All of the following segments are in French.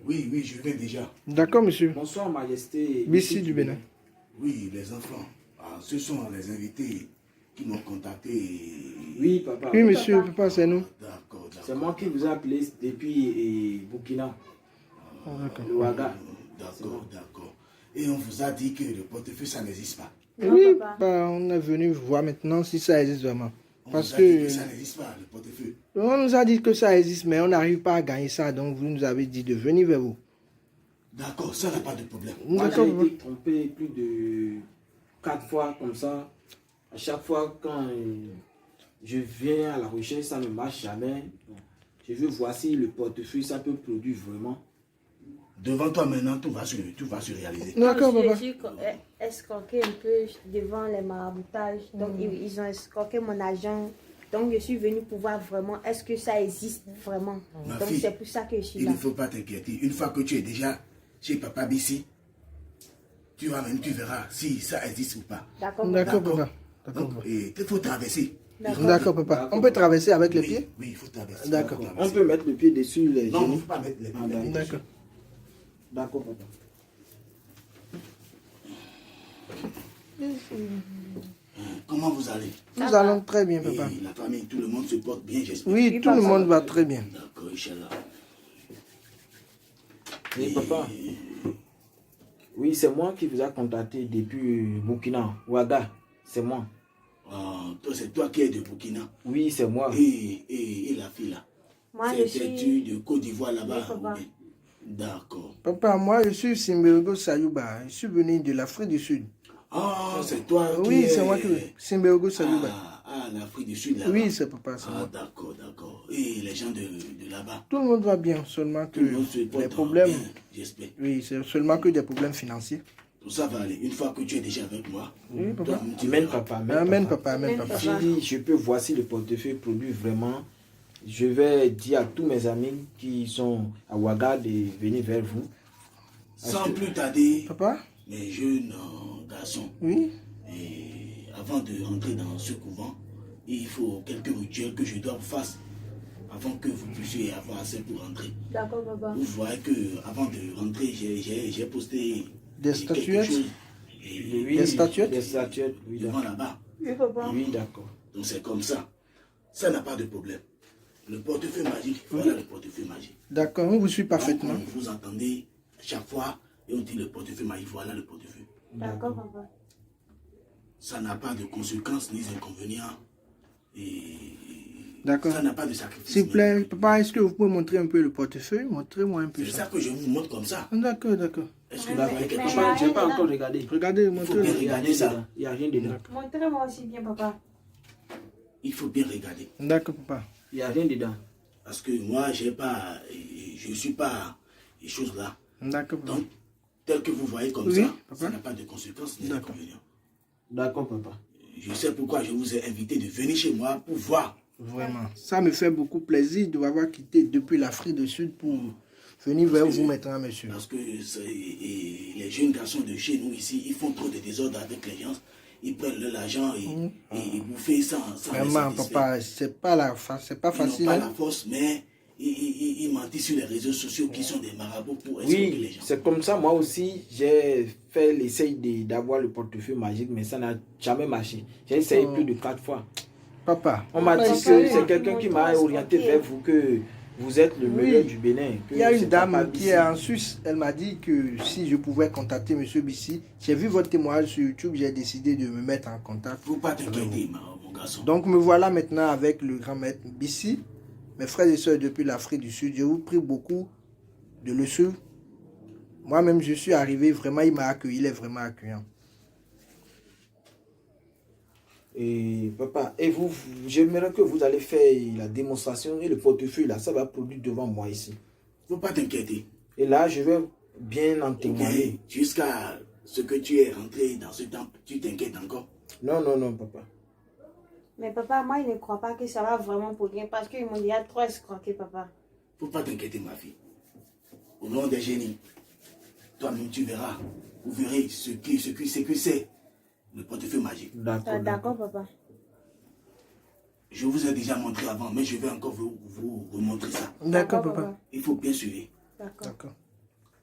Oui, oui, je viens déjà. D'accord, monsieur. Bonsoir, Majesté. Bissi du Bénin. Oui, les enfants. Ah, ce sont les invités qui m'ont contacté. Oui, papa. Oui, monsieur, papa, c'est nous. D'accord, d'accord. C'est moi qui vous ai appelé depuis Burkina, Ah, d'accord. le Ouaga. D'accord, d'accord. Et on vous a dit que le portefeuille, ça n'existe pas. Oui, papa. bah, on est venu voir maintenant si ça existe vraiment. On Parce vous a dit que que ça n'existe pas, le portefeuille. on nous a dit que ça existe, mais on n'arrive pas à gagner ça. Donc, vous nous avez dit de venir vers vous. D'accord, ça n'a pas de problème. Moi, D'accord, j'ai papa. été trompé plus de 4 fois comme ça. À chaque fois, quand je viens à la recherche, ça ne marche jamais. Je veux voir si le portefeuille, ça peut produire vraiment. Devant toi maintenant, tout va se réaliser. D'accord, Moi, papa. je suis escroqué un peu devant les maraboutages. Donc, ils ont escroqué mon agent. Donc, je suis venue pour voir vraiment, est-ce que ça existe vraiment. Ma Donc, fille, c'est pour ça que je suis il là. ne faut pas t'inquiéter. Une fois que tu es déjà chez Papa Bissi, tu verras si ça existe ou pas. D'accord, D'accord, papa. papa. D'accord, Donc, papa. il faut traverser. D'accord, papa. On peut traverser avec les Oui, pieds? oui, il faut traverser. D'accord. Il faut On traverser. peut mettre le pied dessus les Non, il ne genoux. faut pas mettre les Ah, pieds. D'accord. D'accord, papa. Comment vous allez? Nous allons très bien, papa. Et la famille, tout le monde se porte bien, j'espère. Oui, Oui, tout le papa. monde va très bien. D'accord, Inch'Allah. Oui, papa. Oui, c'est moi qui vous ai contacté depuis Burkina, Ouaga. C'est moi. Ah, c'est toi qui es de Burkina. Oui, c'est moi. Et la fille là. Moi, je C'est suis... tu de Côte d'Ivoire là-bas. Oui, papa. ou bien? D'accord. Papa, moi, je suis Simbergo Sayouba. Je suis venu de l'Afrique du Sud. Ah, c'est toi qui Oui, es... c'est moi qui... Simbergo Sayouba. l'Afrique du Sud là-bas. Oui, c'est papa, c'est Ah, moi. d'accord, d'accord. Et les gens de là-bas? Tout le monde va bien, seulement que Tout le monde se les porte problèmes... bien, j'espère. Oui, c'est seulement que des problèmes financiers. Tout ça va aller. Une fois que tu es déjà avec moi, Oui, papa. toi, tu Amen, verras. papa. Amen, papa, amen, Amen, papa. papa. Si je peux voir si le portefeuille produit vraiment, je vais dire à tous mes amis qui sont à Ouaga de venir vers vous. Sans plus tarder, Papa? mes jeunes garçons, Oui? et avant de rentrer dans ce couvent, il faut quelques rituels que je dois vous faire avant que vous puissiez avoir assez pour rentrer. D'accord, papa. Vous voyez que avant de rentrer, j'ai posté Des quelque statuettes? chose, et Oui, Des statuettes? Des statuettes, oui, devant d'accord. là-bas. Oui, papa. Oui, d'accord. Donc c'est comme ça. Ça n'a pas de problème. Le portefeuille magique, voilà le portefeuille magique. D'accord, on vous suit Donc, parfaitement. vous entendez à chaque fois et on dit le portefeuille magique, voilà le portefeuille. D'accord, papa. Ça n'a pas de conséquences ni d'inconvénients. Et D'accord. ça n'a pas de sacrifice. S'il vous plaît, papa, est-ce que vous pouvez montrer un peu le portefeuille? Montrez-moi un peu C'est ça. ça que je vous montre comme ça. D'accord, d'accord. Est-ce que vous Mais- avez quelque mais- chose? Papa, je n'ai pas dedans. encore regardé. Regardez, Il faut bien montrez-le. regarder ça. Il n'y a rien dedans. Montrez-moi aussi bien, papa. Il faut bien regarder. D'accord, papa. Il n'y a rien dedans. Parce que moi, je ne suis pas les choses là. D'accord, papa. Donc, tel que vous voyez comme Oui, ça, papa. ça n'a pas de conséquences ni D'accord. d'inconvénients. D'accord, papa. Je sais pourquoi je vous ai invité de venir chez moi pour voir. Vraiment. Ça me fait beaucoup plaisir de vous avoir quitté depuis l'Afrique du Sud pour venir vers vous maintenant, monsieur. Parce que et les jeunes garçons de chez nous ici, ils font trop de désordre avec les gens. Ils prennent leur argent et bouffent sans les Vraiment, satisfaire. papa, c'est pas Ils n'ont facile. pas hein. la force, mais ils mentent sur les réseaux sociaux qui sont des marabouts pour escroquer les Oui, gens. c'est comme ça. Moi aussi, j'ai fait l'essai d'avoir le portefeuille magique, mais ça n'a jamais marché. J'ai essayé plus de 4 fois. Papa, On m'a papa, dit ici, que c'est quelqu'un qui m'a orienté vers vous, que vous êtes le meilleur du Bénin. que il y a c'est une Papa dame qui Bissi. est en Suisse. Elle m'a dit que si je pouvais contacter monsieur Bissi, j'ai vu votre témoignage sur YouTube, j'ai décidé de me mettre en contact. Il ne faut pas t'inquiéter, mon garçon. Donc me voilà maintenant avec le grand maître Bissi, mes frères et sœurs depuis l'Afrique du Sud. Je vous prie beaucoup de le suivre. Moi-même, je suis arrivé, vraiment, il m'a accueilli, il est vraiment accueillant. Et papa, et vous, j'aimerais que vous allez faire la démonstration et le portefeuille là, ça va produire devant moi ici. Il ne faut pas t'inquiéter. Et là, je vais bien en Ok, témoigner. jusqu'à ce que tu es rentré dans ce temple, tu t'inquiètes encore. Non, non, non, papa. Mais papa, moi, je ne crois pas que ça va vraiment pour rien parce qu'ils m'ont déjà trop escroqué, papa. Il ne faut pas t'inquiéter, ma fille. Au nom des génies, toi-même tu verras. Vous verrez ce que c'est le portefeuille magique. D'accord. D'accord, papa. Je vous ai déjà montré avant, mais je vais encore vous montrer ça. D'accord, papa. Il faut bien suivre. D'accord. D'accord.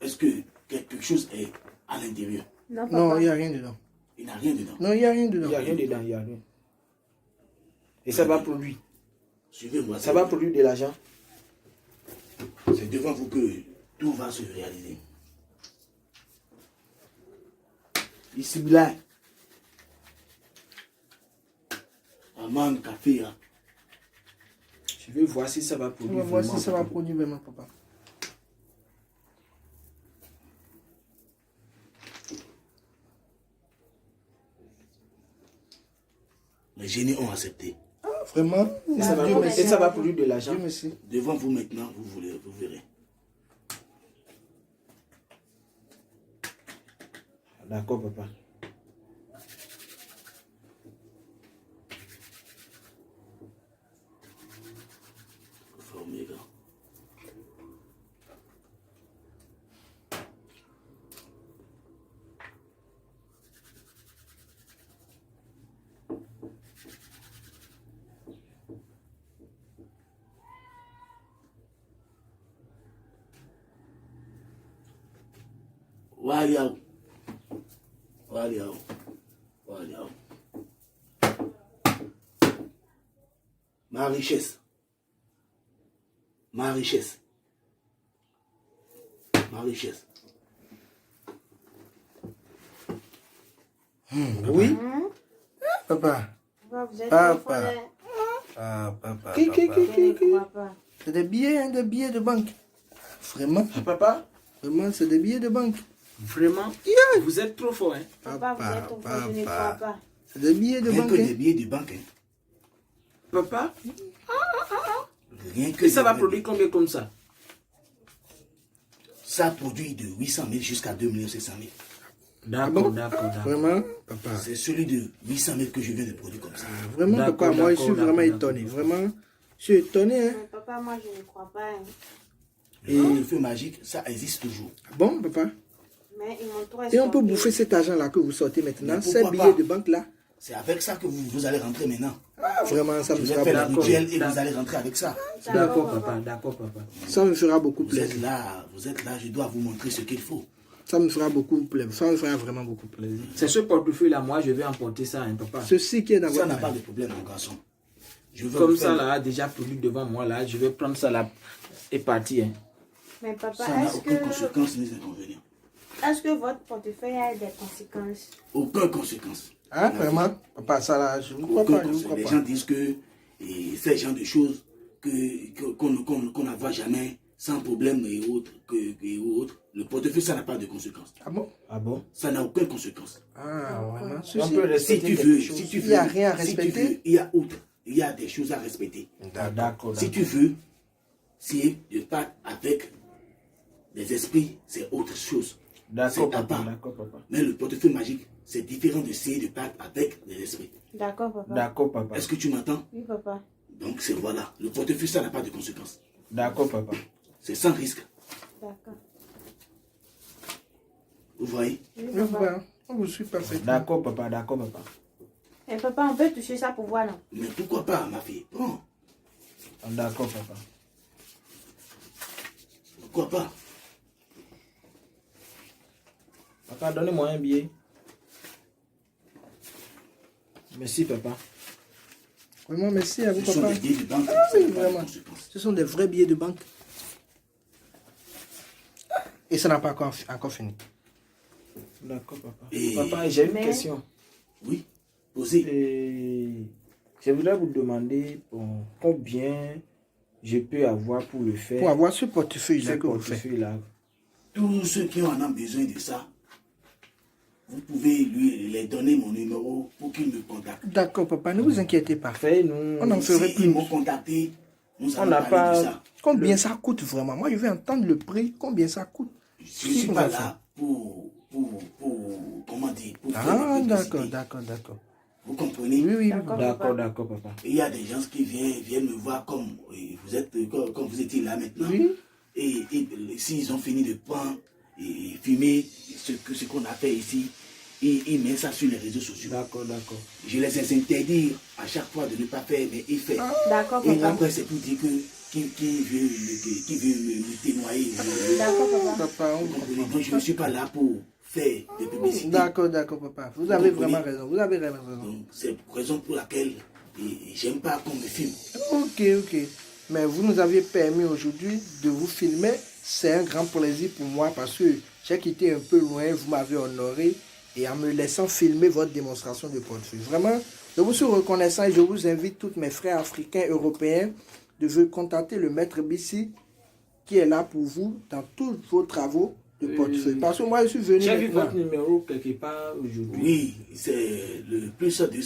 est-ce que quelque chose est à l'intérieur? Non, papa. Non, il n'y a rien dedans. Il n'y a rien dedans. Non, il n'y a rien Il dedans. n'y a rien dedans, il n'y a rien. Et ça va produire. Suivez-moi. Ça va produire de l'argent. C'est devant vous que tout va se réaliser. Ici, là. Amande, café, hein. Je vais voir si ça va On produire. va voir vraiment, si ça va papa. produire vraiment, papa. Les génies ont accepté. Ah, vraiment? Et ça va, Dieu merci. et ça va produire de l'argent. Dieu merci. Devant vous maintenant, vous verrez. D'accord, papa. Alpha Omega. Waliao. Waliao. Waliao. Ma richesse. Ma richesse. Ma richesse. Oui? Papa. Papa, vous êtes Papa. trop fort, hein. Ah, papa. Qui? Je ne crois pas. C'est des billets de banque. Vraiment? Papa, Vraiment, c'est des billets de banque. vraiment, vous êtes trop fort. Hein? Papa, vous êtes trop fort, je ne crois pas. C'est des billets de Rien banque. que hein. des billets de banque. Hein. Papa, Rien que et ça des va billets. produire combien comme ça? Ça produit de 800 000 jusqu'à 2 500 000. D'accord, bon? d'accord. Vraiment? Papa. C'est celui de 800 000 que je viens de produire comme ça. Vraiment, D'accord, papa, moi, je d'accord, suis vraiment d'accord, étonné. d'accord. Vraiment, je suis étonné. Hein. Mais papa, moi, je ne crois pas. Hein. Le feu magique, ça existe toujours. Bon, papa. Mais ils m'ont trop Et on peut escroqué. bouffer cet argent-là que vous sortez maintenant, Mais ces pourquoi billets pas? de banque-là. C'est avec ça que vous allez rentrer maintenant. Ah, vraiment, ça Je me vais fera faire la beaucoup rituel plaisir. et vous allez rentrer avec ça. D'accord, papa, d'accord, papa. Ça me fera beaucoup Vous êtes plaisir. là, je dois vous montrer ce qu'il faut. Ça me fera beaucoup plaisir. Ça me fera vraiment beaucoup plaisir. C'est ce portefeuille-là, moi, je vais emporter ça, hein, papa. Ceci qui est dans Ça votre n'a pas main. de problème, mon garçon. Je veux Comme vous ça, faire- là, déjà produit devant moi, là, je vais prendre ça, là, et partir. Hein. Mais papa, Ça n'a est-ce aucune que, conséquence ni inconvénient. votre portefeuille a des conséquences? Aucune conséquence. Hein, vraiment? Papa, ça là, je ne crois pas. Je ne crois Les pas. gens disent que ces genre de choses qu'on ne voit jamais, sans problème et autres, le portefeuille, ça n'a pas de conséquences. Ah bon? Ah bon? Ça n'a aucune conséquence. Ah, vraiment? On Ceci, peut Si respecter tu quelque veux, chose. si tu Il veux, n'y a rien à si tu respecter. veux, il y a des choses à respecter. Ah, d'accord, Si d'accord. tu veux, si tu pars avec des esprits, c'est autre chose. D'accord, c'est à papa, part. d'accord, papa. Mais le portefeuille magique, c'est différent de scier de pacte avec des esprits. D'accord, papa. D'accord, papa. Est-ce que tu m'entends? Oui, papa. Donc c'est voilà, le portefeuille, ça n'a pas de conséquences. D'accord, papa. C'est sans risque. D'accord. Vous voyez? Oui, Oui, papa. papa. On vous suit parfaitement. D'accord, papa, d'accord, papa. Mais papa, on peut toucher ça pour voir, non? Mais pourquoi pas, ma fille? Prends. D'accord, papa. Pourquoi pas? Papa, donnez-moi un billet. Merci, papa. Vraiment, merci à vous, Ce sont papa. des billets de banque. Ah ça oui, n'a pas de vraiment. conséquences. Ce sont des vrais billets de banque. Et ça n'a pas encore fini. D'accord, papa. Et- Papa, j'ai une Mais- question. Oui, posez. Et je voudrais vous demander bon, combien je peux avoir pour le faire. Pour avoir ce portefeuille-là ce que vous faites. portefeuille-là. Tous ceux qui en ont besoin de ça, vous pouvez lui les donner mon numéro pour qu'il me contacte. D'accord, papa, ne vous inquiétez pas. Parfait, nous. On en ferait Si plus. ils m'ont contacté, nous allons n'a parler pas- de ça. Combien ça coûte vraiment? Moi, je veux entendre le prix. Combien ça coûte? Je ne suis pas là pour comment dire, pour faire Ah, des d'accord, publicités. d'accord. Vous comprenez? Oui, oui. D'accord. D'accord, d'accord, papa. Et il y a des gens qui viennent me voir comme vous êtes, comme vous étiez là maintenant. Oui. Et s'ils ont fini de prendre et fumer ce qu'on a fait ici, ils mettent ça sur les réseaux sociaux. D'accord, d'accord. Je les ai interdits à chaque fois de ne pas faire, mais ils font. D'accord, Et papa. après, c'est pour dire que veut me témoigner. D'accord, papa. Papa, on Vous comprenez? Donc je ne suis pas là pour faire des publicités. D'accord, papa. Vous avez Vous vraiment comprenez? raison. Vous avez vraiment raison. Donc c'est la raison pour laquelle j'aime pas qu'on me filme. Ok. Mais vous nous avez permis aujourd'hui de vous filmer. C'est un grand plaisir pour moi parce que j'ai quitté un peu loin. Vous m'avez honoré et en me laissant filmer votre démonstration de portefeuille. Vraiment, je vous suis reconnaissant et je vous invite tous mes frères africains, européens, de vous contacter le maître Bissi qui est là pour vous dans tous vos travaux de portefeuille. Parce que moi, je suis venu J'ai vu maintenant. votre numéro quelque part aujourd'hui. Oui, c'est le plus de